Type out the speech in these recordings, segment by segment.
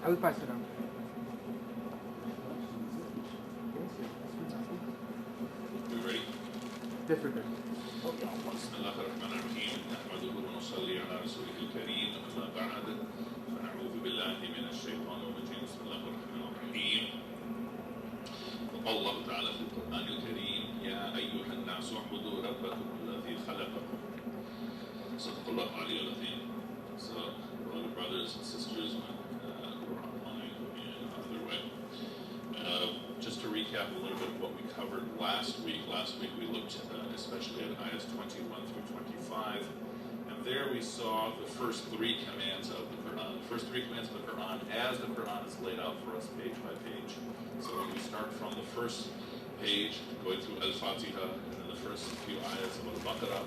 I'll pass it on. You ready? Yes, we can. بسم الله الرحمن الرحيم نحمده ونصلي على رسوله الكريم أما بعد فنعوذ بالله من الشيطان الرجيم بسم الله الرحمن الرحيم وقال الله تعالى في القرآن الكريم يا أيها الناس اعبدوا ربكم الذي خلقكم صدق الله العلي العظيم. So, brothers and sisters, we're online and other way. Just to recap a little bit of what we covered last week. Last week we looked especially at ayahs 21 through 25, and there we saw the first three commands of the Qur'an. The first three commands of the Qur'an as the Qur'an is laid out for us page by page. So when we start from the first page, going through Al-Fatiha, and then the first few ayahs of Al-Baqarah,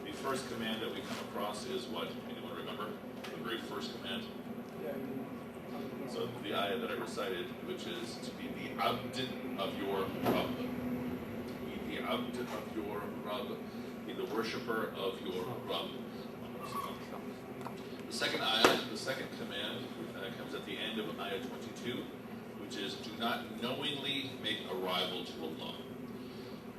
the first command that we come across is what? Anyone remember? The very first command? So the ayah that I recited, which is to be the abd of your Rabb. Be the abd of your Rabb. Be the worshipper of your Rabb. The second ayah, the second command, comes at the end of ayah 22, which is do not knowingly make a rival to Allah.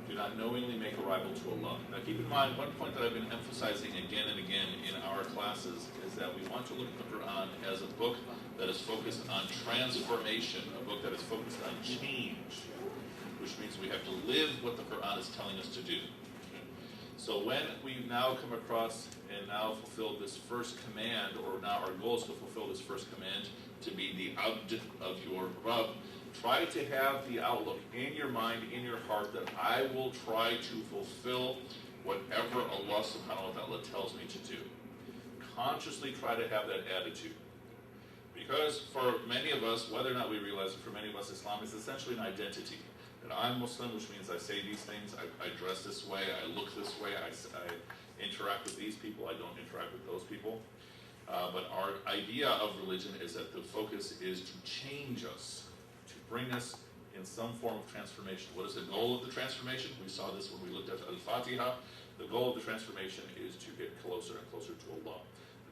Do not knowingly make a rival to Allah. Now keep in mind, one point that I've been emphasizing again and again in our classes is that we want to look at the Qur'an as a book that is focused on transformation, a book that is focused on change, which means we have to live what the Qur'an is telling us to do. So when we now come across and now fulfill this first command, or now our goal is to fulfill this first command, to be the abd of your Rabb, try to have the outlook in your mind, in your heart, that I will try to fulfill whatever Allah subhanahu wa ta'ala tells me to do. Consciously try to have that attitude. Because for many of us, whether or not we realize it, for many of us, Islam is essentially an identity. That I'm Muslim, which means I say these things, I dress this way, I look this way, I interact with these people, I don't interact with those people. But our idea of religion is that the focus is to change us, to bring us in some form of transformation. What is the goal of the transformation? We saw this when we looked at Al-Fatiha. The goal of the transformation is to get closer and closer to Allah.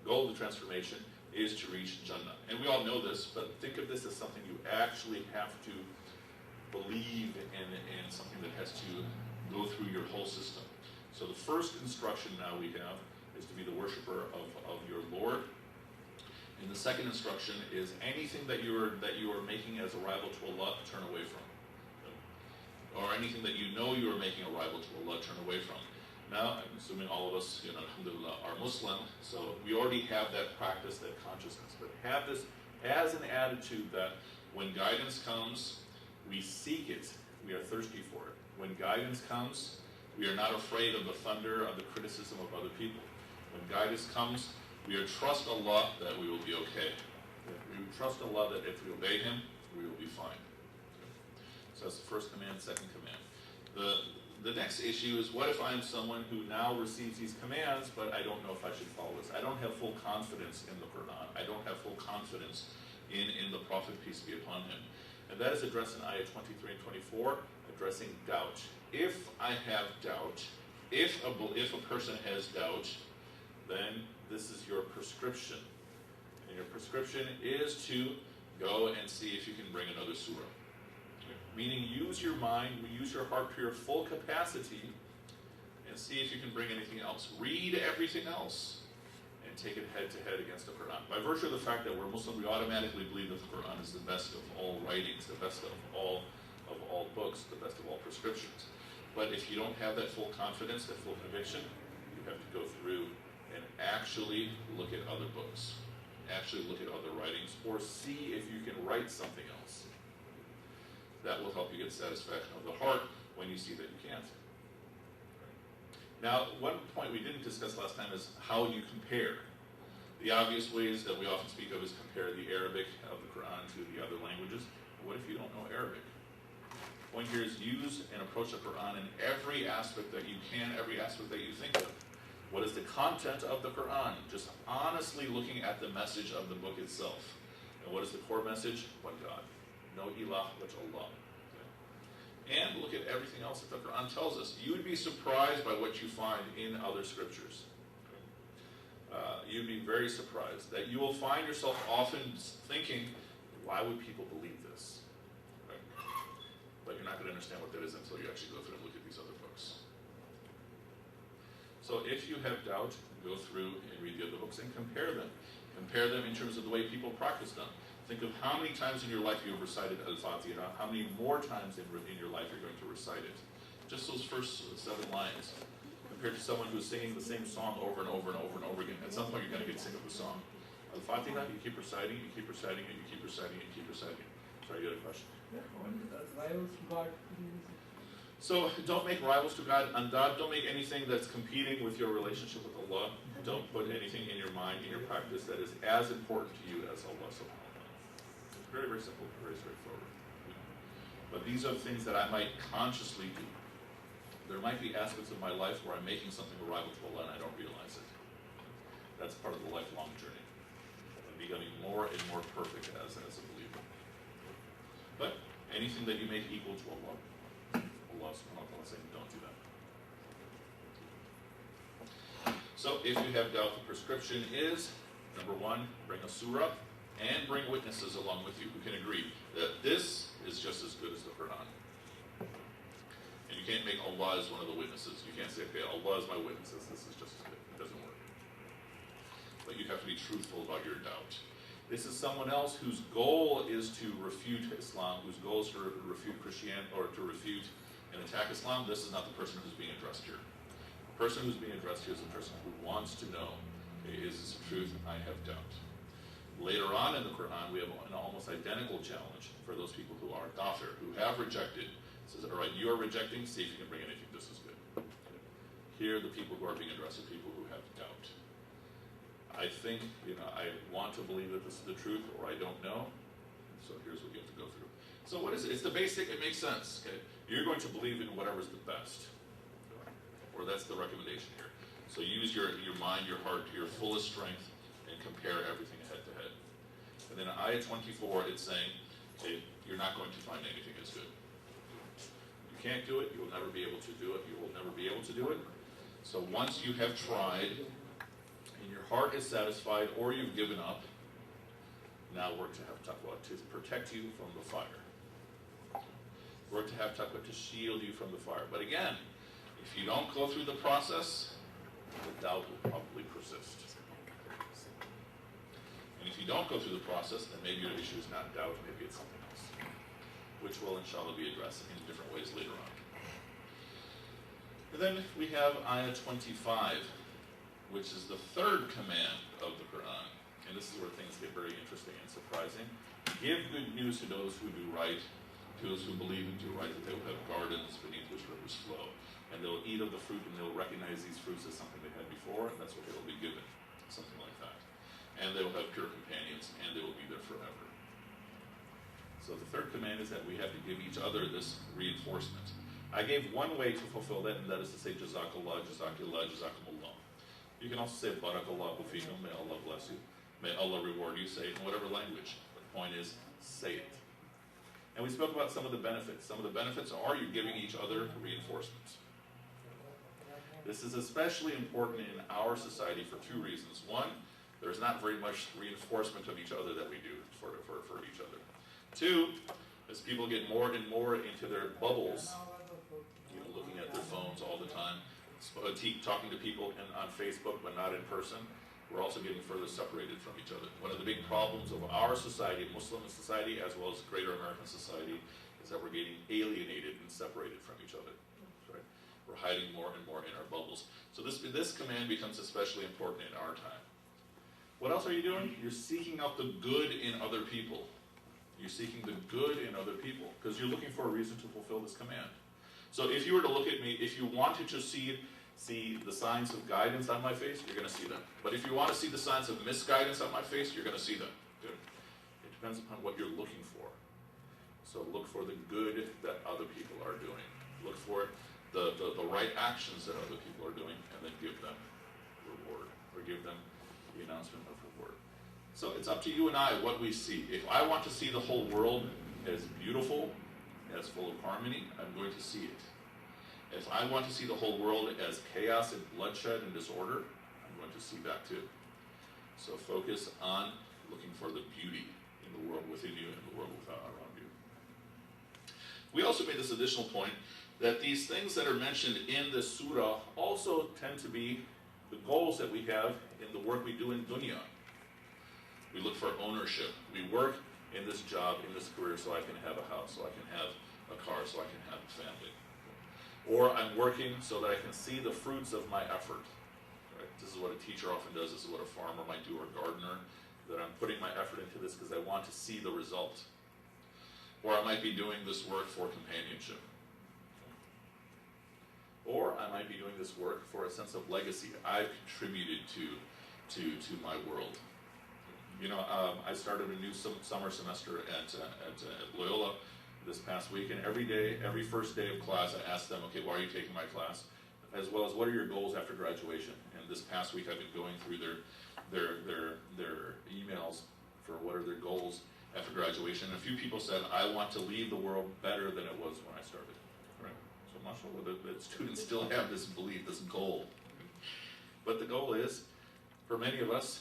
The goal of the transformation is to reach Jannah. And we all know this, but think of this as something you actually have to believe in, and something that has to go through your whole system. So the first instruction now we have is to be the worshiper of your Lord. And the second instruction is anything that you are making as a rival to Allah, turn away from. Or anything that you know you are making a rival to Allah, turn away from. Now, I'm assuming all of us, alhamdulillah, are Muslim, so we already have that practice, that consciousness. But have this as an attitude that when guidance comes, we seek it, we are thirsty for it. When guidance comes, we are not afraid of the thunder, of the criticism of other people. When guidance comes, we trust Allah that we will be okay. We trust Allah that if we obey Him, we will be fine. So that's the first command, second command. The next issue is, what if I'm someone who now receives these commands, but I don't know if I should follow this? I don't have full confidence in the Qur'an. I don't have full confidence in the Prophet, peace be upon him. And that is addressed in ayah 23 and 24, addressing doubt. If I have doubt, if a person has doubt, then this is your prescription. And your prescription is to go and see if you can bring another surah. Meaning use your mind, use your heart to your full capacity, and see if you can bring anything else. Read everything else, and take it head to head against the Qur'an. By virtue of the fact that we're Muslim, we automatically believe that the Qur'an is the best of all writings, the best of all books, the best of all prescriptions. But if you don't have that full confidence, that full conviction, you have to go through and actually look at other books, actually look at other writings, or see if you can write something else. That will help you get satisfaction of the heart when you see that you can't. Now, one point we didn't discuss last time is how you compare. The obvious ways that we often speak of is compare the Arabic of the Qur'an to the other languages. What if you don't know Arabic? The point here is use and approach the Qur'an in every aspect that you can, every aspect that you think of. What is the content of the Qur'an? Just honestly looking at the message of the book itself. And what is the core message? One God. No ilah but Allah. Okay. And look at everything else that the Qur'an tells us. You would be surprised by what you find in other scriptures. Okay. You'd be very surprised that you will find yourself often thinking Why would people believe this? Right? But you're not going to understand what that is until you actually go through and look at these other books. So if you have doubt, go through and read the other books and compare them. Compare them in terms of the way people practice them. Think of how many times in your life you have recited Al-Fatiha, how many more times in your life you're going to recite it. Just those first 7 lines, compared to someone who's singing the same song over and over and over and over again. At some point you're going to get sick of the song. Al-Fatiha, you keep reciting, you keep reciting it, you keep reciting it, you keep reciting it. Sorry, you had a question? Rivals to God. So don't make rivals to God. Andad, don't make anything that's competing with your relationship with Allah. Don't put anything in your mind, in your practice, that is as important to you as Allah subhanahu wa ta'ala. It's very, very simple, very straightforward. But these are things that I might consciously do. There might be aspects of my life where I'm making something a rival to Allah and I don't realize it. That's part of the lifelong journey. I'm becoming more and more perfect as a believer. But anything that you make equal to Allah, Allah subhanahu wa ta'ala saying, don't do that. So if you have doubt, the prescription is, number 1, bring a surah and bring witnesses along with you who can agree that this is just as good as the Qur'an. And you can't make Allah as one of the witnesses. You can't say, okay, Allah is my witnesses, this is just as good. It doesn't work. But you have to be truthful about your doubt. This is someone else whose goal is to refute Islam, whose goal is to refute Christianity, or to refute and attack Islam. This is not the person who's being addressed here. The person who's being addressed here is the person who wants to know, okay, is this the truth? I have doubt. Later on in the Quran, we have an almost identical challenge for those people who are kafir, who have rejected. It says, all right, you are rejecting, see if you can bring anything just as good. Okay. Here, the people who are being addressed are people who have doubt. I think, I want to believe that this is the truth, or I don't know. So here's what you have to go through. So what is it? It's the basic, it makes sense. Okay? You're going to believe in whatever's the best. Or that's the recommendation here. So use your mind, your heart, to your fullest strength, and compare everything head to head. And then in ayah 24, it's saying, okay, you're not going to find anything as good. You can't do it, you will never be able to do it, you will never be able to do it. So once you have tried, and your heart is satisfied, or you've given up, now work to have taqwa, to protect you from the fire. Work to have taqwa, to shield you from the fire. But again, if you don't go through the process, the doubt will probably persist. And if you don't go through the process, then maybe your issue is not doubt, maybe it's something else, which will inshallah be addressed in different ways later on. And then we have ayah 25, which is the 3rd command of the Quran. And this is where things get very interesting and surprising. Give good news to those who do right, to those who believe and do right, that they will have gardens beneath which rivers flow. And they'll eat of the fruit, and they'll recognize these fruits as something they had before, and that's what they will be given, something like that. And they will have pure companions, and they will be there forever. So the 3rd command is that we have to give each other this reinforcement. I gave one way to fulfill that, and that is to say, Jazakallah, Jazakallah, Jazakumullah. You can also say, Barakallahu fikum, may Allah bless you. May Allah reward you, say it in whatever language. But the point is, say it. And we spoke about some of the benefits. Some of the benefits are you're giving each other reinforcements. This is especially important in our society for 2 reasons. One, there's not very much reinforcement of each other that we do for each other. 2, as people get more and more into their bubbles, looking at their phones all the time, talking to people on Facebook but not in person, we're also getting further separated from each other. One of the big problems of our society, Muslim society, as well as greater American society, is that we're getting alienated and separated from each other. Right? We're hiding more and more in our bubbles. So this command becomes especially important in our time. What else are you doing? You're seeking out the good in other people. You're seeking the good in other people because you're looking for a reason to fulfill this command. So if you were to look at me, if you wanted to see the signs of guidance on my face, you're going to see them. But if you want to see the signs of misguidance on my face, you're going to see them. Good. It depends upon what you're looking for. So look for the good that other people are doing. Look for the right actions that other people are doing, and then give them reward, or give them the announcement of reward. So it's up to you and I what we see. If I want to see the whole world as beautiful, as full of harmony, I'm going to see it. If I want to see the whole world as chaos and bloodshed and disorder, I'm going to see that too. So focus on looking for the beauty in the world within you and the world without around you. We also made this additional point that these things that are mentioned in this surah also tend to be the goals that we have in the work we do in dunya. We look for ownership. We work in this job, in this career, so I can have a house, so I can have a car, so I can have a family. Or I'm working so that I can see the fruits of my effort. Right? This is what a teacher often does. This is what a farmer might do, or a gardener, that I'm putting my effort into this because I want to see the result. Or I might be doing this work for companionship. Or I might be doing this work for a sense of legacy. I've contributed to my world. You know, I started a new summer semester at Loyola this past week, and every day, every first day of class, I asked them, okay, why are you taking my class? As well as, what are your goals after graduation? And this past week, I've been going through their emails for what are their goals after graduation. And a few people said, I want to leave the world better than it was when I started. Right? So, mashallah, the students still have this belief, this goal. But the goal is, for many of us,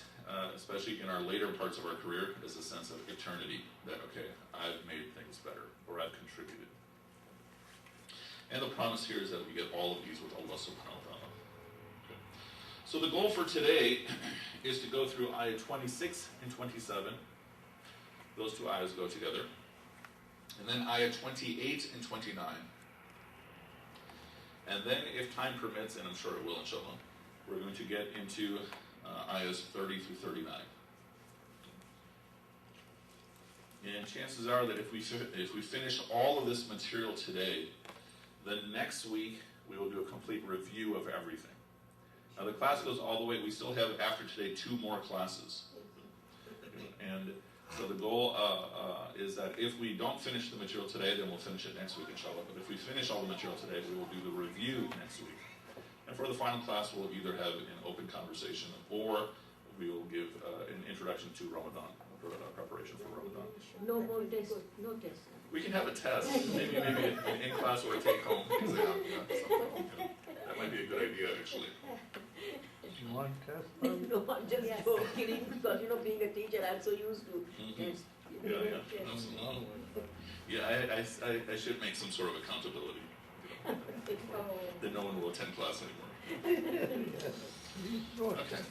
especially in our later parts of our career, is a sense of eternity, that, okay, I've made things better, or I've contributed. And the promise here is that we get all of these with Allah subhanahu wa ta'ala. Okay. So the goal for today is to go through ayah 26 and 27. Those two ayahs go together. And then ayah 28 and 29. And then, if time permits, and I'm sure it will, inshallah, we're going to get into ayahs 30 through 39. And chances are that if we finish all of this material today, then next week we will do a complete review of everything. Now the class goes all the way, we still have, after today, 2 more classes. And so the goal is that if we don't finish the material today, then we'll finish it next week, inshallah. But if we finish all the material today, we will do the review next week. And for the final class, we'll either have an open conversation, or we will give an introduction to Ramadan, preparation for Ramadan. No more test, no test. We can have a test, maybe an in-class or a take-home exam. That might be a good idea, actually. You want test? No, I'm just kidding, because being a teacher, I'm so used to test. Yeah, absolutely. Yeah, I should make some sort of accountability. Then no one will attend class anymore. Okay.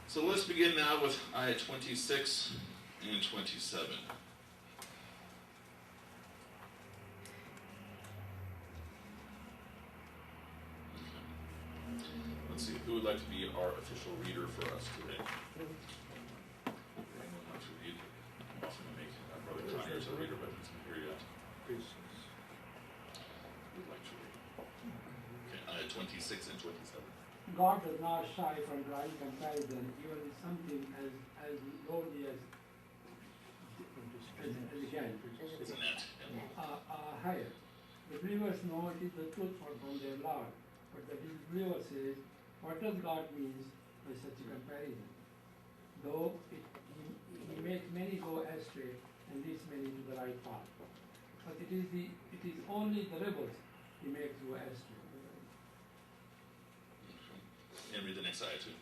So let's begin now with ayah 26 and 27. Let's see, who would like to be our official reader for us today? Anyone want to read? I'm often going to make Brother Conyers a reader, but he's not here yet. Who'd like to read? Okay, ayah 26 and 27. God does not shy from drawing comparison, even with something as lowly as again, Isn't that? higher. The believers know it is the truth from their Lord, but the disbeliever says, what does God mean by such a comparison? Though he makes many go astray and leads many to the right path. But it is only the rebels he makes go astray. And read the next ayah too.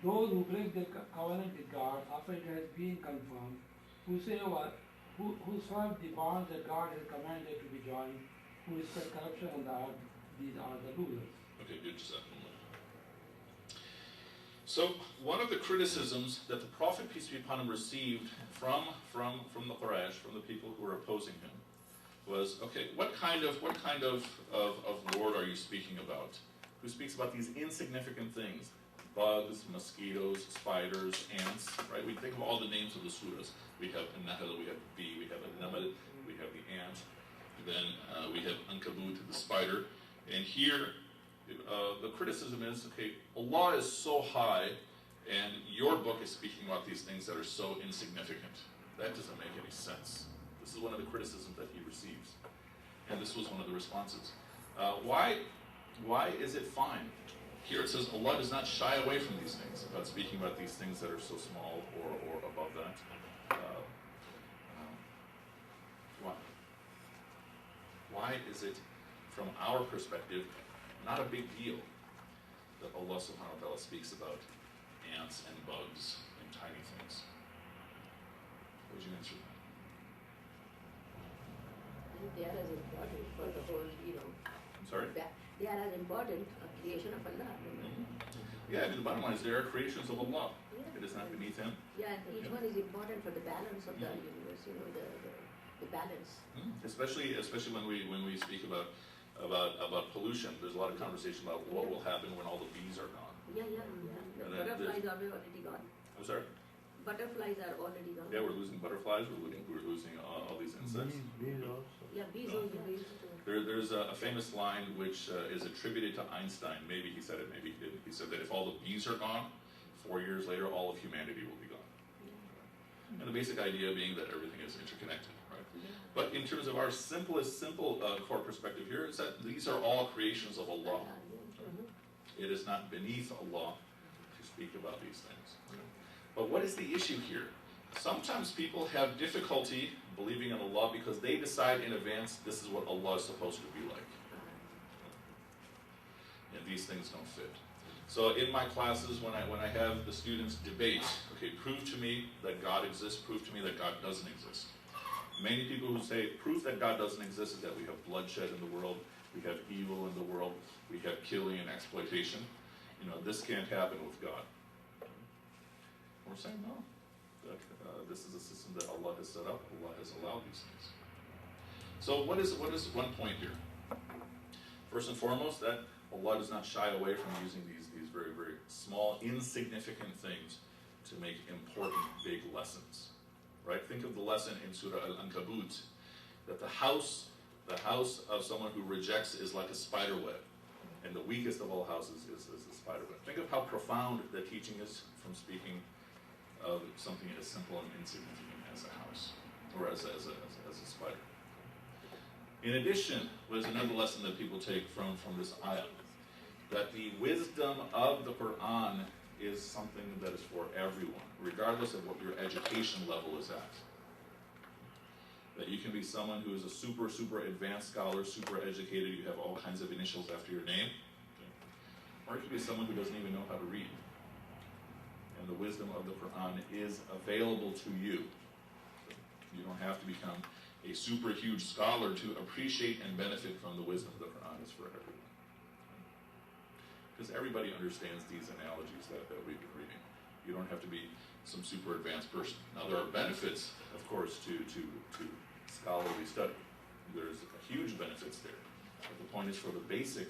Those who break the covenant with God after it has been confirmed, who serve the bonds that God has commanded to be joined, who spread corruption on the earth, these are the losers. Okay, good. Just that one. So one of the criticisms that the Prophet, peace be upon him, received from the Quraysh, from the people who were opposing him, was, okay, what kind of Lord are you speaking about? Who speaks about these insignificant things? Bugs, mosquitoes, spiders, ants, right? We think of all the names of the surahs. We have a Nahl, we have a bee, we have a Namal, we have the ant, then we have Ankabut, the spider. And here, the criticism is, okay, Allah is so high, and your book is speaking about these things that are so insignificant. That doesn't make any sense. This is one of the criticisms that he receives. And this was one of the responses. Why is it fine? Here it says Allah does not shy away from these things, about speaking about these things that are so small or above that. Why? Why is it, from our perspective, not a big deal that Allah subhanahu wa ta'ala speaks about ants and bugs and tiny things? They are as important for the whole, I'm sorry? They are as important a creation of Allah. Yeah, I mean, the bottom line is they are creations of Allah. Yeah. It is not beneath Him. Yeah, and each one is important for the balance of the universe, the balance. Especially when we speak about pollution. There's a lot of conversation about what will happen when all the bees are gone. Yeah. The And butterflies are already gone. I'm sorry? Butterflies are already gone. Yeah, we're losing butterflies. We're losing all these insects. Bees also. Yeah, bees also. There's a famous line which is attributed to Einstein. Maybe he said it, maybe he didn't. He said that if all the bees are gone, 4 years later, all of humanity will be gone. And the basic idea being that everything is interconnected, right? But in terms of our simple core perspective here, is that these are all creations of Allah. It is not beneath Allah to speak about these things. But what is the issue here? Sometimes people have difficulty believing in Allah because they decide in advance this is what Allah is supposed to be like. And these things don't fit. So in my classes, when I have the students debate, okay, prove to me that God exists, prove to me that God doesn't exist. Many people who say proof that God doesn't exist is that we have bloodshed in the world, we have evil in the world, we have killing and exploitation. This can't happen with God. We're saying no. That this is a system that Allah has set up. Allah has allowed these things. So what is one point here? First and foremost, that Allah does not shy away from using these very, very small, insignificant things to make important, big lessons. Right? Think of the lesson in Surah Al-Ankabut, that the house of someone who rejects is like a spider web, and the weakest of all houses is a spider web. Think of how profound the teaching is from speaking of something as simple and insignificant as a house, or as a spider. In addition, there's another lesson that people take from this ayah, that the wisdom of the Qur'an is something that is for everyone, regardless of what your education level is at. That you can be someone who is a super advanced scholar, super educated, you have all kinds of initials after your name, or you can be someone who doesn't even know how to read. And the wisdom of the Qur'an is available to you. You don't have to become a super huge scholar to appreciate and benefit from the wisdom of the Qur'an. It's for everyone. Because everybody understands these analogies that we've been reading. You don't have to be some super advanced person. Now there are benefits, of course, to scholarly study. There's huge benefits there. But the point is, for the basic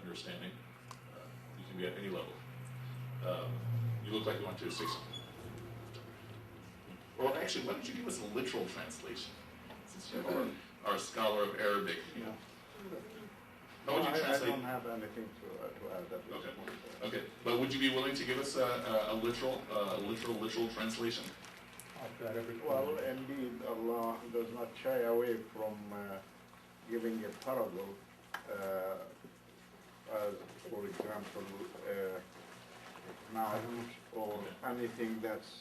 understanding, you can be at any level. You look like you went to a 6. Well, actually, why don't you give us a literal translation, since you are a scholar of Arabic? How would you translate? I don't have anything to add at this point. Okay, but would you be willing to give us a literal translation? Well, indeed, Allah does not shy away from giving a parable, as, for example, now or anything that's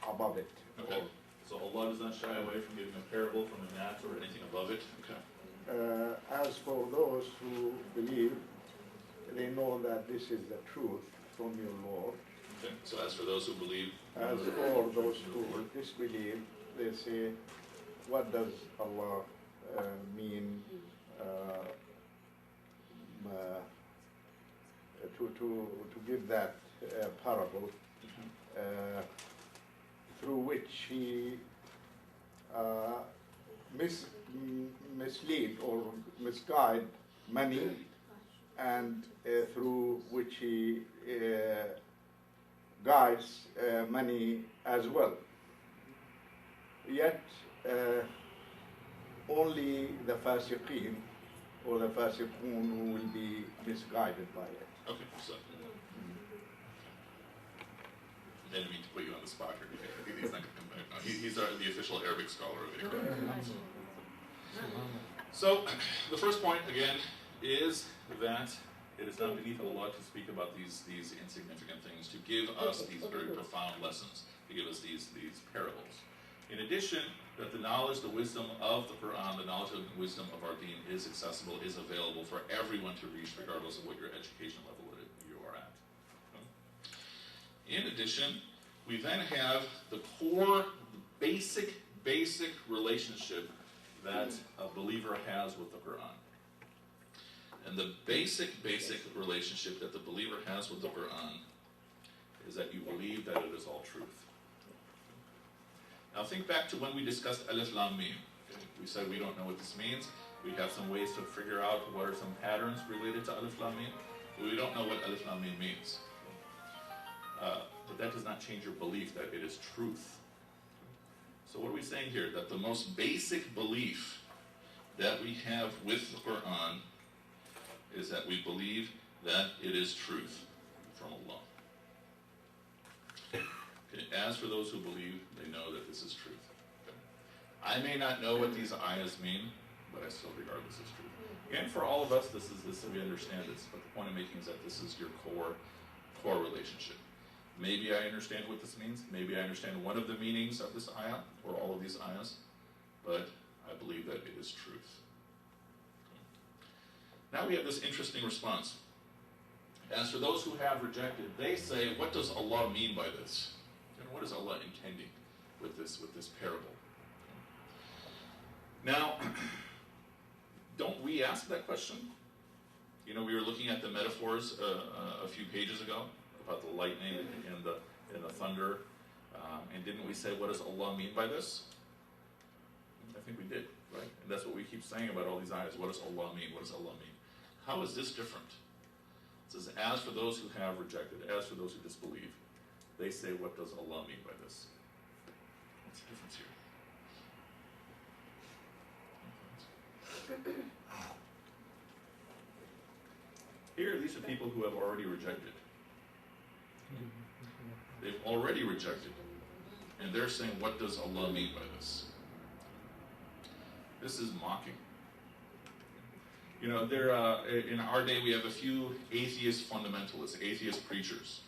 above it. Okay. So Allah does not shy away from giving a parable from a gnat or anything above it. Okay. As for those who believe, they know that this is the truth from your Lord. Okay. So as for those who believe, As for those who disbelieve, they say, what does Allah mean to give that parable through which he mislead or misguide many, and through which he guides many as well. Yet only the fasiqeen or the fasiqun will be misguided by it. okay, so I didn't mean to put you on the spot here. He's not going to come back. No, he's the official Arabic scholar of IQRA. So the first point again is that it is not beneath Allah to speak about these insignificant things, to give us these very profound lessons, to give us these parables. In addition, that the knowledge, the wisdom of the Qur'an, the knowledge and wisdom of our deen is accessible, is available for everyone to reach, regardless of what your education level you are at. In addition, we then have the core, basic relationship that a believer has with the Qur'an. And the basic relationship that the believer has with the Qur'an is that you believe that it is all truth. Now think back to when we discussed Alif Lam Mim. Okay? We said we don't know what this means. We have some ways to figure out what are some patterns related to Alif Lam Mim. But we don't know what Alif Lam Mim means. But that does not change your belief that it is truth. So what are we saying here? That the most basic belief that we have with the Qur'an is that we believe that it is truth from Allah. Okay. As for those who believe, they know that this is truth. Okay. I may not know what these ayahs mean, but I still regard this as truth. And for all of us, this we understand this, but the point I'm making is that this is your core relationship. Maybe I understand what this means. Maybe I understand one of the meanings of this ayah, or all of these ayahs, but I believe that it is truth. Now we have this interesting response. As for those who have rejected, they say, what does Allah mean by this? And what is Allah intending with this parable? Now, don't we ask that question? You know, we were looking at the metaphors a few pages ago about the lightning and the thunder, and didn't we say, what does Allah mean by this? I think we did, right? And that's what we keep saying about all these ayahs. What does Allah mean? What does Allah mean? How is this different? It says, as for those who have rejected, as for those who disbelieve, they say, what does Allah mean by this? What's the difference here? Here, these are people who have already rejected. They've already rejected. And they're saying, what does Allah mean by this? This is mocking. You know, in our day we have a few atheist fundamentalists, atheist preachers.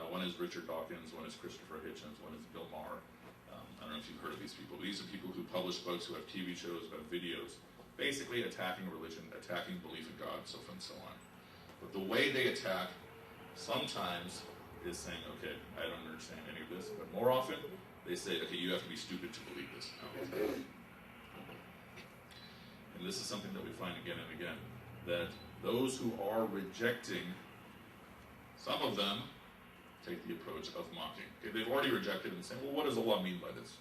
One is Richard Dawkins, one is Christopher Hitchens, one is Bill Maher. I don't know if you've heard of these people. These are people who publish books, who have TV shows, who have videos, basically attacking religion, attacking belief in God, so forth and so on. But the way they attack sometimes is saying, okay, I don't understand any of this, but more often they say, okay, you have to be stupid to believe this. And this is something that we find again and again, that those who are rejecting, some of them take the approach of mocking. Okay, they've already rejected and saying, well, what does Allah mean by this?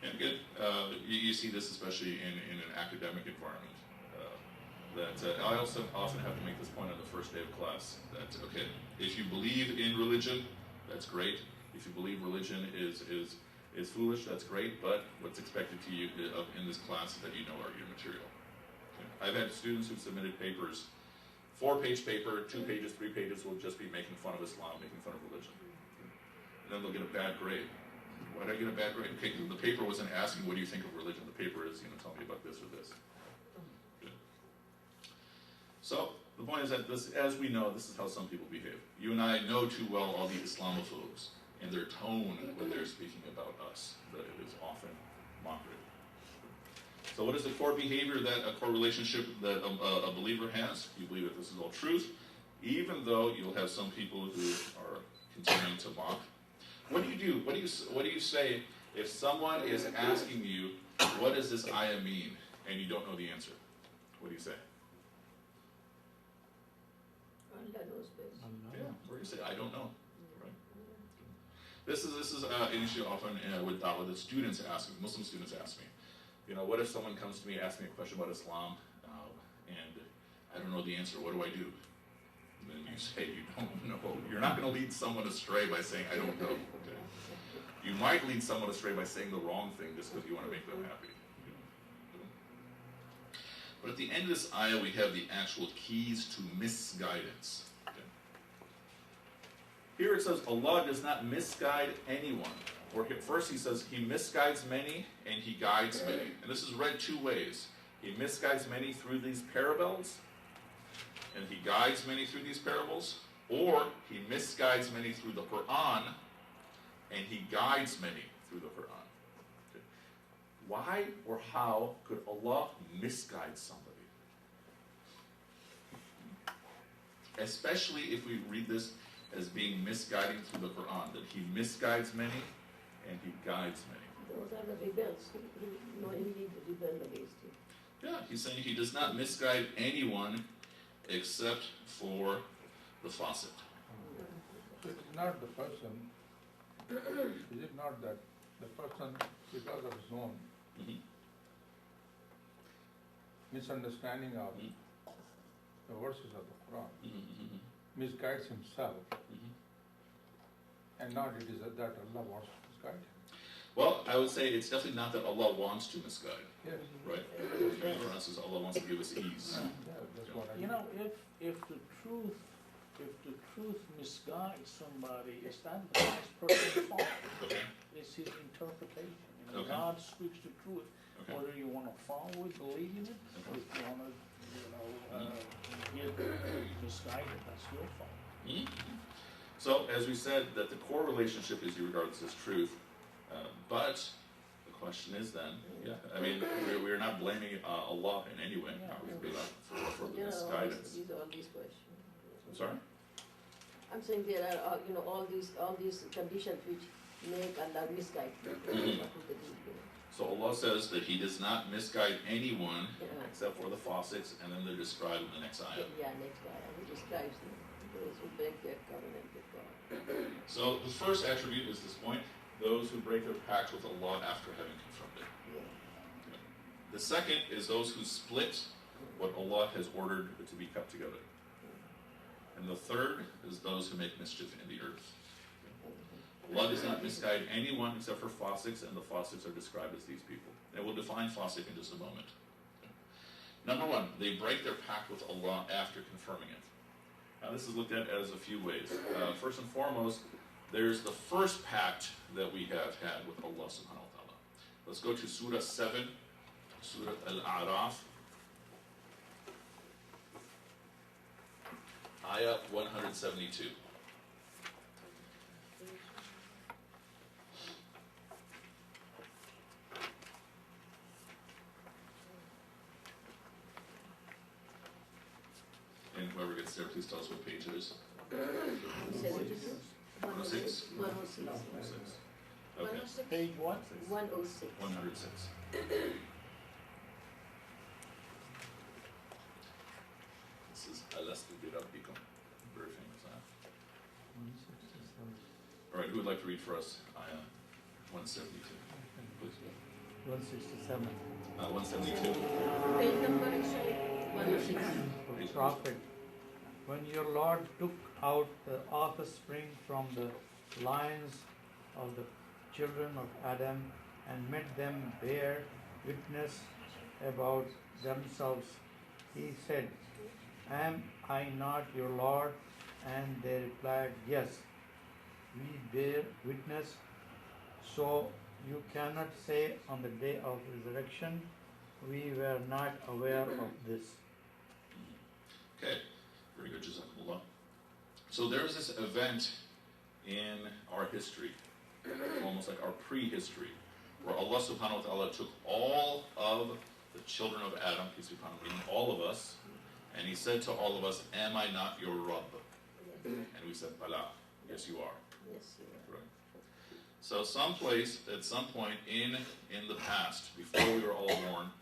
And again, you see this especially in an academic environment. I also often have to make this point on the first day of class, that, okay, if you believe in religion, that's great. If you believe religion is foolish, that's great, but what's expected to you in this class is that you know your material. Okay. I've had students who've submitted papers, 4-page paper, 2 pages, 3 pages will just be making fun of Islam, making fun of religion. And then they'll get a bad grade. Why did I get a bad grade? Okay, the paper wasn't asking, what do you think of religion? The paper is, tell me about this or this. So, the point is that as we know, this is how some people behave. You and I know too well all the Islamophobes and their tone when they're speaking about us, that it is often mockery. So what is the core behavior, a core relationship that a believer has? You believe that this is all truth, even though you'll have some people who are continuing to mock. What do you do? What do you say if someone is asking you, what does this ayah mean, and you don't know the answer? What do you say? Yeah, or you say, I don't know. Right? This is an issue often with da'wah that students ask me, Muslim students ask me. What if someone comes to me, asks me a question about Islam, and I don't know the answer, what do I do? And then you say, you don't know. You're not going to lead someone astray by saying, I don't know. Okay? You might lead someone astray by saying the wrong thing just because you want to make them happy. But at the end of this ayah, we have the actual keys to misguidance. Okay? Here it says, Allah does not misguide anyone. Or first he says, He misguides many and He guides many. And this is read 2 ways. He misguides many through these parables, and He guides many through these parables. Or He misguides many through the Qur'an, and He guides many through the Qur'an. Why or how could Allah misguide somebody? Especially if we read this as being misguiding through the Quran, that He misguides many and He guides many. Those are the rebels who knowingly rebel against him. Yeah, he's saying he does not misguide anyone except for the faucet. So it's not the person, is it not that the person, because of his own Mhm. misunderstanding of Mhm. the verses of the Qur'an, Mhm. misguides himself, Mhm. and not it is that Allah wants to misguide him? Well, I would say it's definitely not that Allah wants to misguide, Yes. right? The Quran says Allah wants to give us ease. Yeah, that's what I You know, if the truth misguides somebody, is that the next person's fault? Okay. It's his interpretation. You know, Okay. God speaks the truth. Okay. Whether you want to follow it, believe in it, or if you want to, get misguided, that's your fault. Mhm. So, as we said, that the core relationship is you regard this as truth, but the question is then, yeah, I mean, we're not blaming Allah in any way for the You know, misguidance. these all these questions. I'm sorry? I'm saying there are, all these conditions which make Allah misguide people. Mhm. What would they do, you know? So Allah says that He does not misguide anyone Yeah. except for the faucets, and then they're described in the next ayah. Yeah, next guy, he describes them, those who break their covenant with God. So the first attribute is this point, those who break their pact with Allah after having confirmed it. Yeah. The second is those who split what Allah has ordered to be kept together. And the third is those who make mischief in the earth. Allah does not misguide anyone except for fasiqs, and the fasiqs are described as these people. And we'll define fasiq in just a moment. Number one, they break their pact with Allah after confirming it. Now this is looked at as a few ways. First and foremost, there's the first pact that we have had with Allah subhanahu wa ta'ala. Let's go to Surah 7, Surah Al-A'raf, Ayah 172. And whoever gets there, please tell us what page it is. 106. 106? 106. Okay, Page what? 106. 106. This is Alastu bi Rabbikum. Very famous, huh? All right, who would like to read for us Ayah 172? Please. 167. 172. Page number actually 106. Prophet, when your Lord took out the offspring from the lines of the children of Adam and made them bear witness about themselves, he said, "Am I not your Lord?" And they replied, "Yes, we bear witness. So you cannot say on the day of resurrection, we were not aware of this." Okay, very good, Jazakumullah. So there's this event in our history, almost like our prehistory, where Allah subhanahu wa ta'ala took all of the children of Adam, peace be upon him, meaning all of us, and He said to all of us, "Am I not your Rabb?" And we said, "Bala, yes you are." Yes, you are. Right. So someplace, at some point in the past, before we were all born,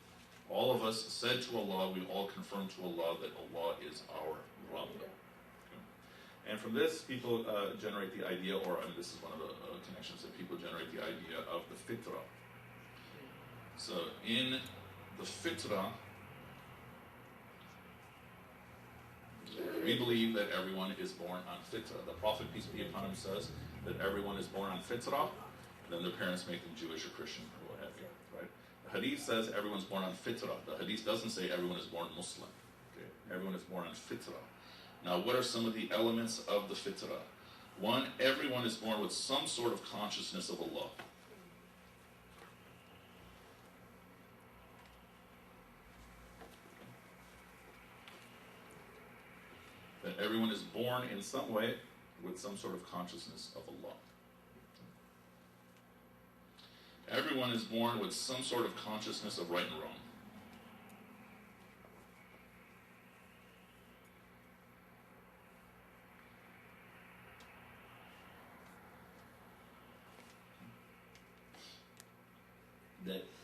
all of us said to Allah, we all confirmed to Allah that Allah is our Rabb. And from this, people generate the idea, and this is one of the connections that people generate the idea of the fitrah. So in the fitrah, we believe that everyone is born on fitrah. The Prophet, peace be upon him, says that everyone is born on fitrah, then their parents make them Jewish or Christian or what have you, right? The Hadith says everyone's born on fitrah. The Hadith doesn't say everyone is born Muslim. Okay? Everyone is born on fitrah. Now, what are some of the elements of the fitrah? One, everyone is born with some sort of consciousness of Allah. That everyone is born in some way with some sort of consciousness of Allah. Everyone is born with some sort of consciousness of right and wrong.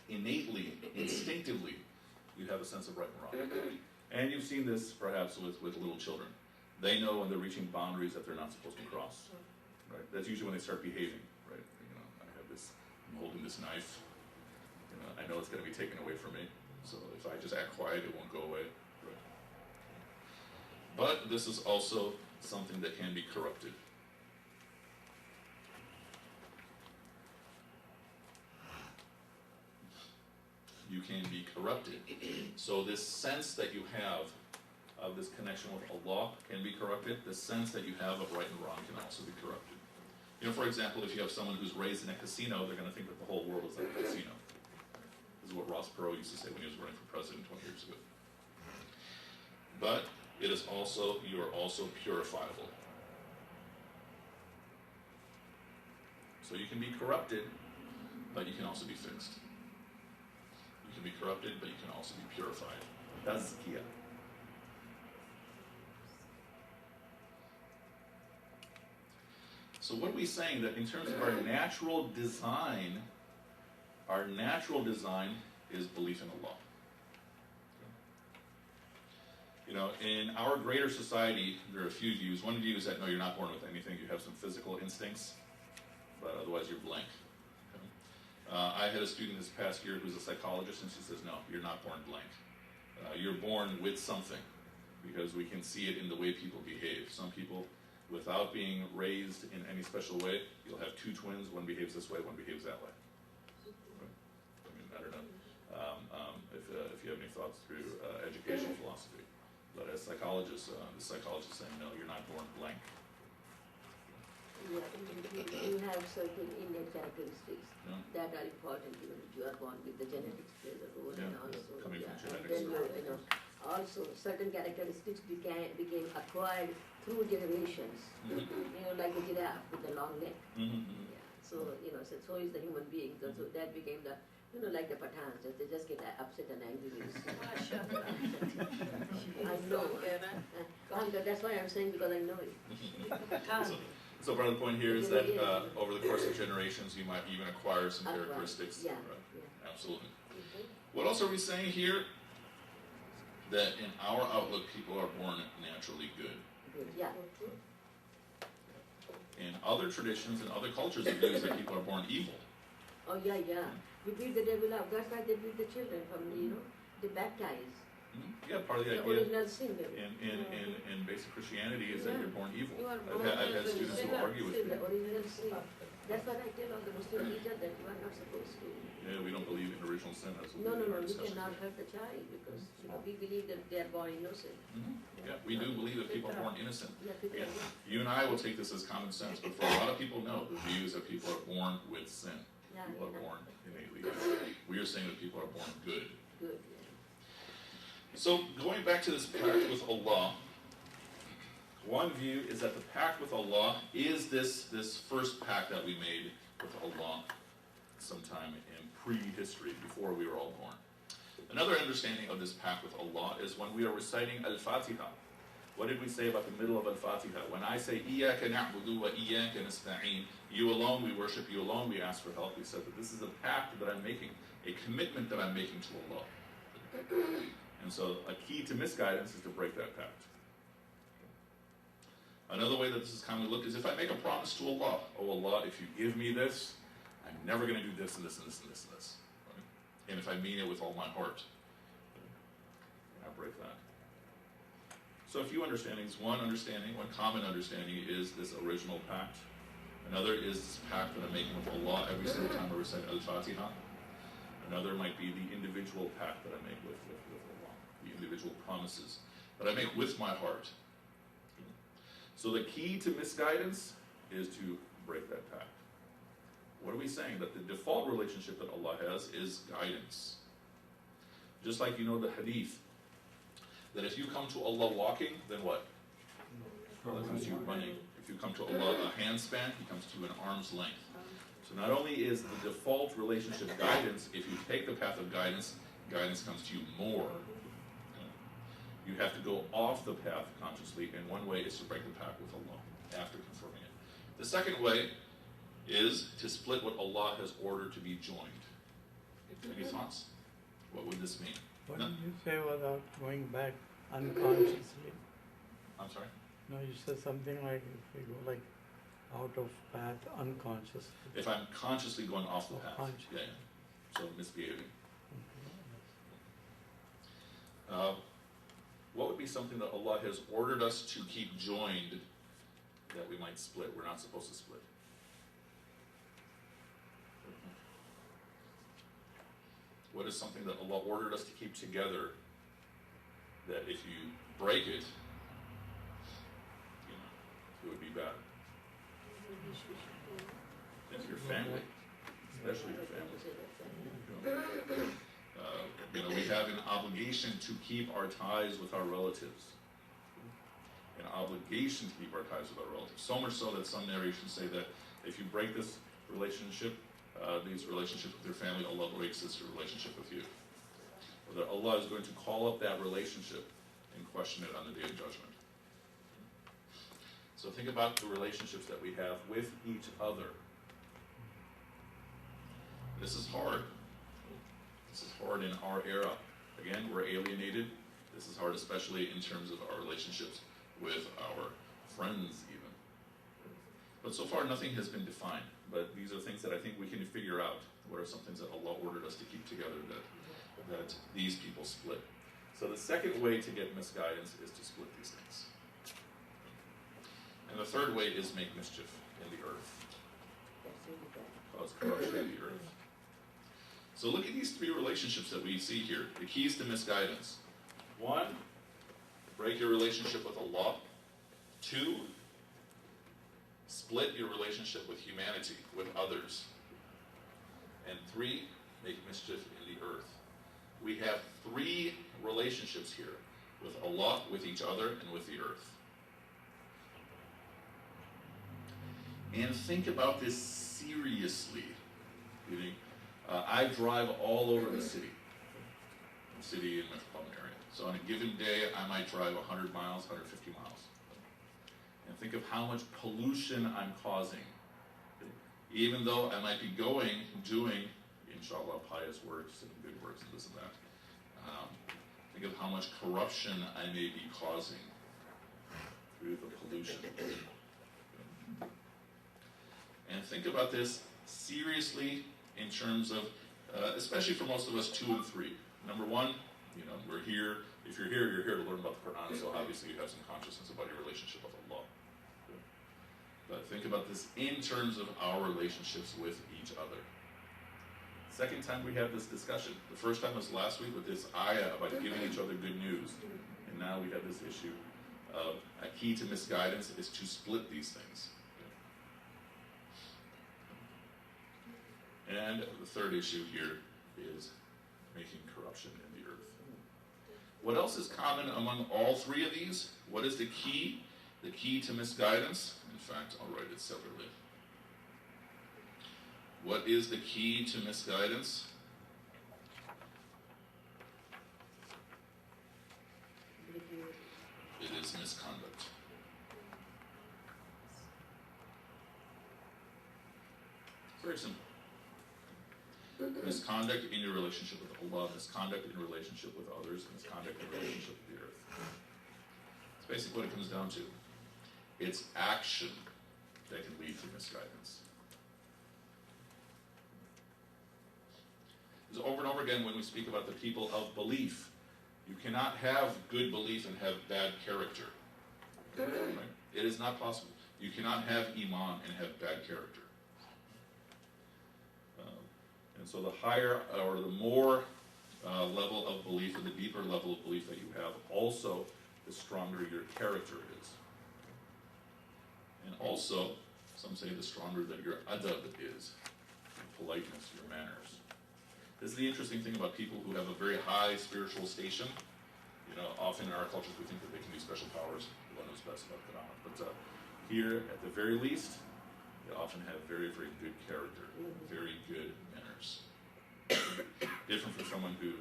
innately, instinctively, you have a sense of right and wrong. And you've seen this perhaps with little children. They know when they're reaching boundaries that they're not supposed to cross. Right? That's usually when they start behaving. Right? I have this. I'm holding this knife. I know it's going to be taken away from me. So if I just act quiet, it won't go away. Right? But this is also something that can be corrupted. You can be corrupted. So this sense that you have of this connection with Allah can be corrupted. The sense that you have of right and wrong can also be corrupted. For example, if you have someone who's raised in a casino, they're going to think that the whole world is like a casino. This is what Ross Perot used to say when he was running for president 20 years ago. But it is also, you are also purifiable. So you can be corrupted, but you can also be fixed. You can be corrupted, but you can also be purified. Tazkiyah. So what are we saying? That in terms of our natural design is belief in Allah. In our greater society, there are a few views. One view is that, no, you're not born with anything. You have some physical instincts, but otherwise you're blank. I had a student this past year who's a psychologist, and she says, no, you're not born blank. You're born with something, because we can see it in the way people behave. Some people, without being raised in any special way, you'll have two twins, one behaves this way, one behaves that way. I don't know if you have any thoughts through educational philosophy. But as psychologists, the psychologist is saying, no, you're not born blank. Yeah, you have certain innate characteristics that are important, if you are born with the genetics plays a role, and also coming from genetics. then also certain characteristics became acquired through generations. Like a giraffe with a long neck. So so is the human being. So that became the like the Pathans, they just get upset and angry. I know. That's why I'm saying, because I know it. So part of the point here is that over the course of generations, you might even acquire some characteristics. Yeah. Absolutely. What else are we saying here? That in our outlook, people are born naturally good. Yeah. In other traditions and other cultures, it means that people are born evil. Oh yeah. We beat the devil up. That's why they beat the children from they baptize. Yeah, part of the idea original sin. in basic Christianity is that you're born evil. You are I've had students who argue with me. The original sin. That's what I tell all the Muslim teachers, that you are not supposed to. Yeah, we don't believe in original sin. That's what No, we you cannot hurt the child, because we believe that they are born innocent. Yeah, we do believe that people are born innocent. Yeah, Again, you and I will take this as common sense, but for a lot of people, no. The view is that people are born with sin. People are born innately good. We are saying that people are born good. Good. So going back to this pact with Allah, one view is that the pact with Allah is this first pact that we made with Allah sometime in prehistory, before we were all born. Another understanding of this pact with Allah is when we are reciting Al-Fatiha. What did we say about the middle of Al-Fatiha? When I say, Iyaka na'budu wa iyaka nasta'een, you alone we worship, you alone we ask for help, we said that this is a pact that I'm making, a commitment that I'm making to Allah. And so a key to misguidance is to break that pact. Another way that this is commonly looked is if I make a promise to Allah, oh Allah, if you give me this, I'm never going to do this and this and this and this and this. Right? And if I mean it with all my heart, I break that. So a few understandings. One common understanding is this original pact. Another is this pact that I'm making with Allah every single time I recite Al-Fatiha. Another might be the individual pact that I make with Allah, the individual promises that I make with my heart. So the key to misguidance is to break that pact. What are we saying? That the default relationship that Allah has is guidance. Just like the hadith, that if you come to Allah walking, then what? Allah comes to you running. If you come to Allah a handspan, He comes to you an arm's length. So not only is the default relationship guidance, if you take the path of guidance, guidance comes to you more. You have to go off the path consciously, and one way is to break the pact with Allah after confirming it. The second way is to split what Allah has ordered to be joined. Any thoughts? What would this mean? What No. did you say without going back unconsciously? I'm sorry? No, you said something like if we go like out of path unconsciously. If I'm consciously going off the path. Conscious. Yeah, yeah. So misbehaving. What would be something that Allah has ordered us to keep joined that we might split? We're not supposed to split. What is something that Allah ordered us to keep together that if you break it, it would be bad? And your family, especially your family. We have an obligation to keep our ties with our relatives. An obligation to keep our ties with our relatives. So much so that some narrations say that if you break this relationship, these relationships with your family, Allah breaks this relationship with you. Or that Allah is going to call up that relationship and question it on the Day of Judgment. So think about the relationships that we have with each other. This is hard. This is hard in our era. Again, we're alienated. This is hard, especially in terms of our relationships with our friends, even. But so far, nothing has been defined. But these are things that I think we can figure out. What are some things that Allah ordered us to keep together that these people split? So the second way to get misguidance is to split these things. And the third way is make mischief in the earth. Cause corruption in the earth. So look at these three relationships that we see here. The keys to misguidance. 1, break your relationship with Allah. 2, split your relationship with humanity, with others. And 3, make mischief in the earth. We have 3 relationships here, with Allah, with each other, and with the earth. And think about this seriously. I drive all over the city and metropolitan area. So on a given day, I might drive 100 miles, 150 miles. And think of how much pollution I'm causing. Even though I might be doing, inshallah, pious works and good works and this and that. Think of how much corruption I may be causing through the pollution. And think about this seriously in terms of, especially for most of us, 2 and 3. Number 1, we're here. If you're here to learn about the Qur'an, so obviously you have some consciousness about your relationship with Allah. But think about this in terms of our relationships with each other. Second time we have this discussion. The first time was last week with this ayah about giving each other good news. And now we have this issue of a key to misguidance is to split these things. And the third issue here is making corruption in the earth. What else is common among all 3 of these? What is the key? The key to misguidance? In fact, I'll write it separately. What is the key to misguidance? It is misconduct. Very simple. Misconduct in your relationship with Allah, misconduct in relationship with others, misconduct in relationship with the earth. It's basically what it comes down to. It's action that can lead to misguidance. Because over and over again when we speak about the people of belief, you cannot have good belief and have bad character. Right? It is not possible. You cannot have iman and have bad character. And so the higher or the more level of belief, or the deeper level of belief that you have, also the stronger your character is. And also, some say the stronger that your adab is, your politeness, your manners. This is the interesting thing about people who have a very high spiritual station. Often in our cultures we think that they can do special powers. No one knows best about Qur'an. But here, at the very least, they often have very, very good character, very good manners. Different from someone who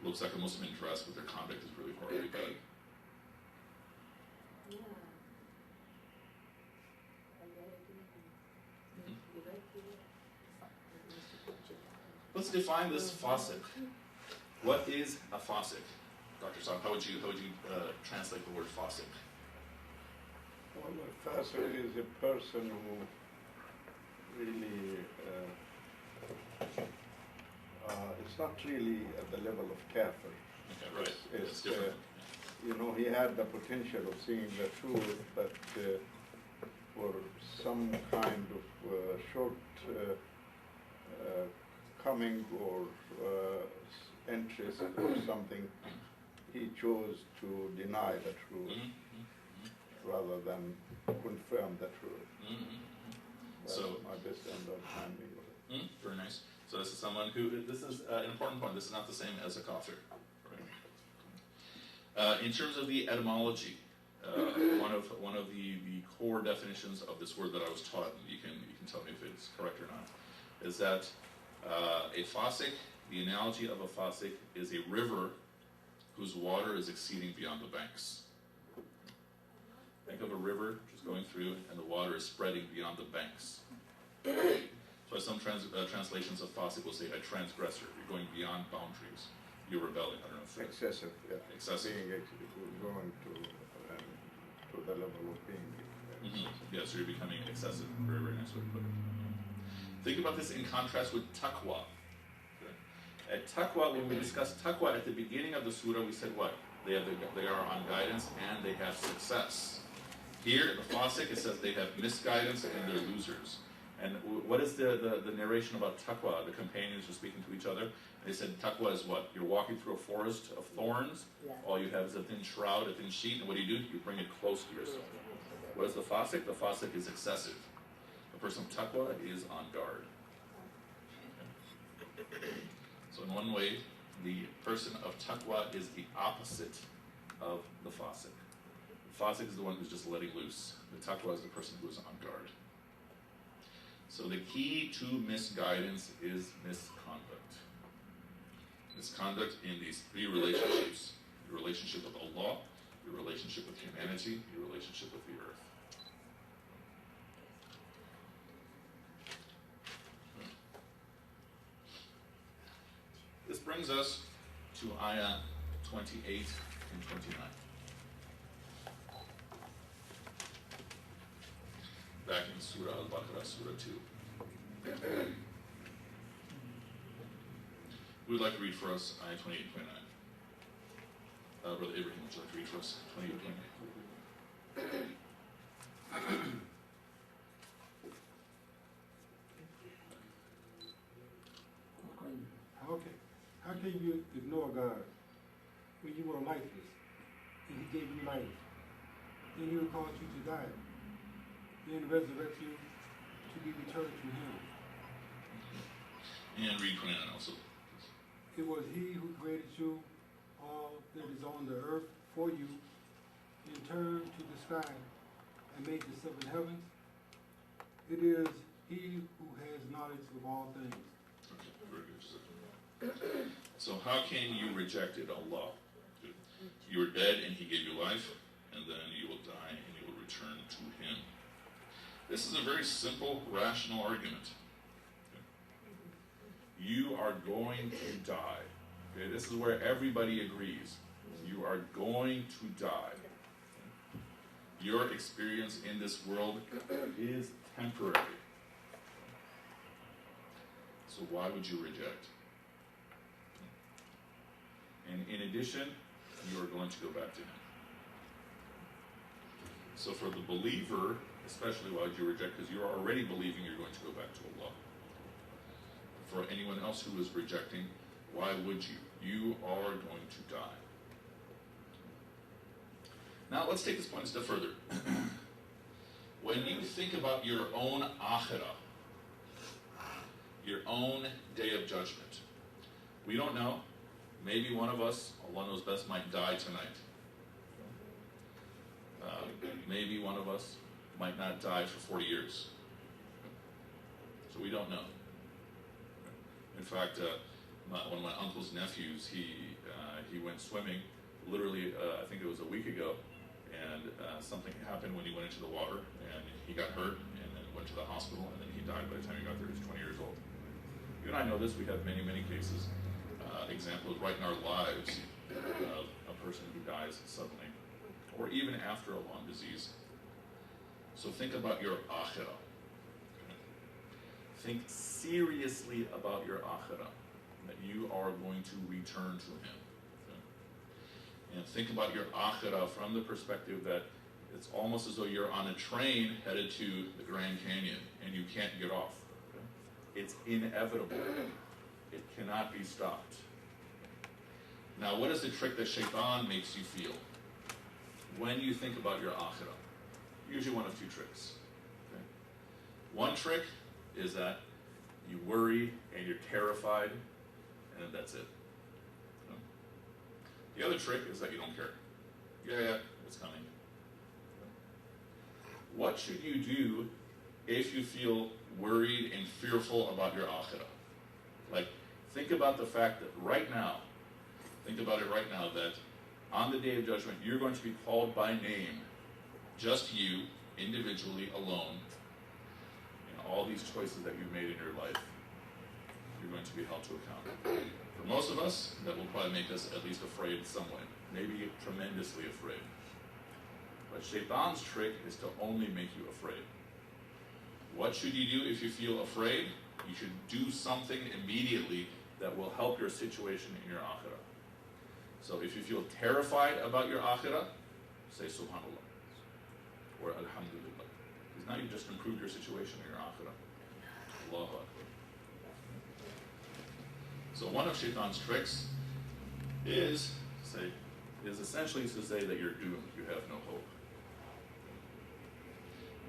looks like a Muslim in dress, but their conduct is really horribly bad. The let's define this fasiq. What is a fasiq? Dr. Saab, how would you translate the word fasiq? Well, a fasiq is a person who really, it's not really at the level of kafir. Okay, right. It's different. You know, he had the potential of seeing the truth, but for some kind of short coming or interest or something, he chose to deny the truth rather than confirm the truth. That's So my best understanding of it. very nice. So this is someone who, this is an important point, this is not the same as a kafir. Right? In terms of the etymology, one of the core definitions of this word that I was taught, and you can tell me if it's correct or not, is that a fasiq, the analogy of a fasiq is a river whose water is exceeding beyond the banks. Think of a river just going through and the water is spreading beyond the banks. So some translations of fasiq will say a transgressor. You're going beyond boundaries. You're rebelling. I don't know if that's Excessive, yeah. excessive. Going to the level of being excessive. Yeah, so you're becoming excessive. Very, very nice way to put it. Think about this in contrast with taqwa. Okay. At taqwa, when we discussed taqwa at the beginning of the surah, we said what? They are on guidance and they have success. Here, in the fasiq, it says they have misguidance and they're losers. And what is the narration about taqwa? The companions are speaking to each other. They said taqwa is what? You're walking through a forest of thorns. Yeah. All you have is a thin shroud, a thin sheet. And what do? You bring it close to yourself. What is the fasiq? The fasiq is excessive. The person of taqwa is on guard. So in one way, the person of taqwa is the opposite of the fasiq. The fasiq is the one who's just letting loose. The taqwa is the person who is on guard. So the key to misguidance is misconduct. Misconduct in these three relationships. Your relationship with Allah, your relationship with humanity, your relationship with the earth. This brings us to ayah 28 and 29. Back in Surah Al-Baqarah, Surah 2. Who would like to read for us ayah 28 and 29? Brother Ibrahim, would you like to read for us 28 and 29? Okay. How can you ignore God when you were lifeless and He gave you life? Then He will cause you to die. Then resurrect you to be returned to Him. And read 29 also. It was He who created you, all that is on the earth for you, and turned to the sky and made the seven heavens. It is He who has knowledge of all things. Okay, very good. So how can you reject it, Allah? You are dead and He gave you life, and then you will die and you will return to Him. This is a very simple, rational argument. You are going to die. Okay, this is where everybody agrees. You are going to die. Your experience in this world is temporary. So why would you reject? And in addition, you are going to go back to Him. So for the believer, especially why would you reject? Because you're already believing you're going to go back to Allah. For anyone else who is rejecting, why would you? You are going to die. Now let's take this point a step further. When you think about your own akhirah, your own day of judgment, we don't know. Maybe one of us, Allah knows best, might die tonight. Maybe one of us might not die for 40 years. So we don't know. In fact, one of my uncle's nephews, he went swimming, literally, I think it was a week ago, and something happened when he went into the water, and he got hurt, and then went to the hospital, and then he died by the time he got there. He was 20 years old. You and I know this, we have many, many cases, examples right in our lives of a person who dies suddenly, or even after a long disease. So think about your akhirah. Think seriously about your akhirah, that you are going to return to him. And think about your akhirah from the perspective that it's almost as though you're on a train headed to the Grand Canyon and you can't get off. It's inevitable. It cannot be stopped. Now, what is the trick that shaitan makes you feel when you think about your akhirah? Usually one of two tricks. Okay? One trick is that you worry and you're terrified, and that's it. Okay? The other trick is that you don't care. Yeah, it's coming. Okay? What should you do if you feel worried and fearful about your akhirah? Like, think about the fact that right now, think about it right now, that on the Day of Judgment, you're going to be called by name, just you, individually, alone, and all these choices that you've made in your life, you're going to be held to account. For most of us, that will probably make us at least afraid in some way, maybe tremendously afraid. But Shaitan's trick is to only make you afraid. What should you do if you feel afraid? You should do something immediately that will help your situation in your akhirah. So if you feel terrified about your akhirah, say subhanallah or alhamdulillah. Because now you just improved your situation in your akhirah. Allahu Akbar. So one of Shaitan's tricks is essentially to say that you're doomed, you have no hope.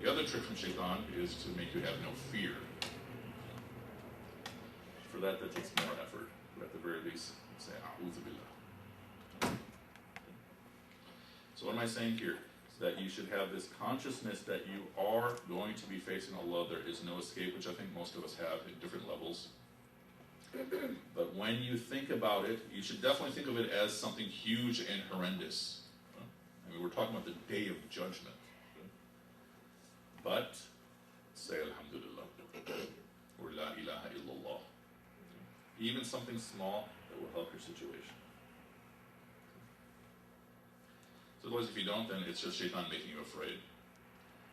The other trick from Shaitan is to make you have no fear. For that takes more effort. But at the very least, say, A'udhu Billah. So what am I saying here? Is that you should have this consciousness that you are going to be facing Allah. There is no escape, which I think most of us have in different levels. But when you think about it, you should definitely think of it as something huge and horrendous. I mean, we're talking about the Day of Judgment. But say Alhamdulillah or La ilaha illallah. Even something small that will help your situation. So otherwise, if you don't, then it's just Shaitan making you afraid.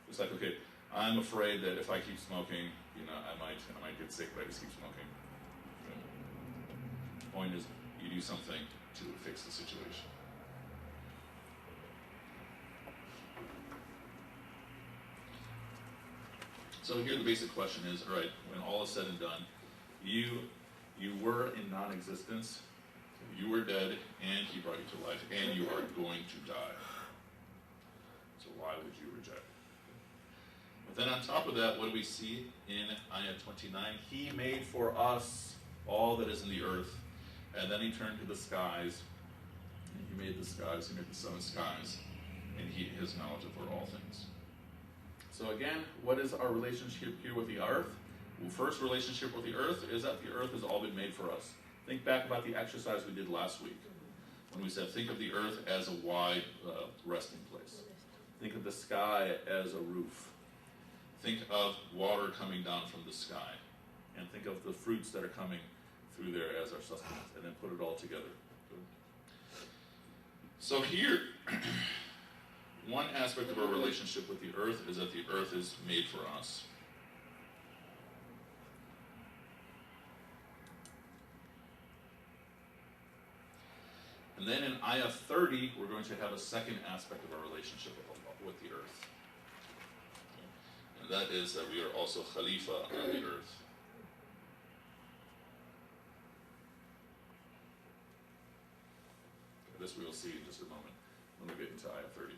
It's like, okay, I'm afraid that if I keep smoking, I might get sick if I just keep smoking. Okay. The point is, you do something to fix the situation. So here the basic question is, all right, when all is said and done, you were in non-existence, you were dead, and he brought you to life, and you are going to die. So why would you reject? But then on top of that, what do we see in Ayah 29? He made for us all that is in the earth, and then he turned to the skies, and he made the skies, he made the 7 skies, and he has knowledge over all things. So again, what is our relationship here with the earth? Well, first relationship with the earth is that the earth has all been made for us. Think back about the exercise we did last week, when we said think of the earth as a wide resting place. Think of the sky as a roof. Think of water coming down from the sky. And think of the fruits that are coming through there as our sustenance, and then put it all together. So here, one aspect of our relationship with the earth is that the earth is made for us. And then in Ayah 30, we're going to have a second aspect of our relationship with the earth. And that is that we are also Khalifa on the earth. This we will see in just a moment when we get into Ayah 30.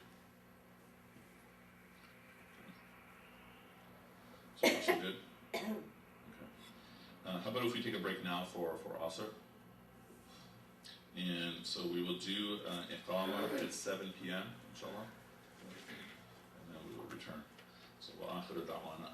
So that's good. Okay. How about if we take a break now for Asr? And so we will do Iqama at 7 p.m. inshallah. And then we will return. So wa akhiru da'wana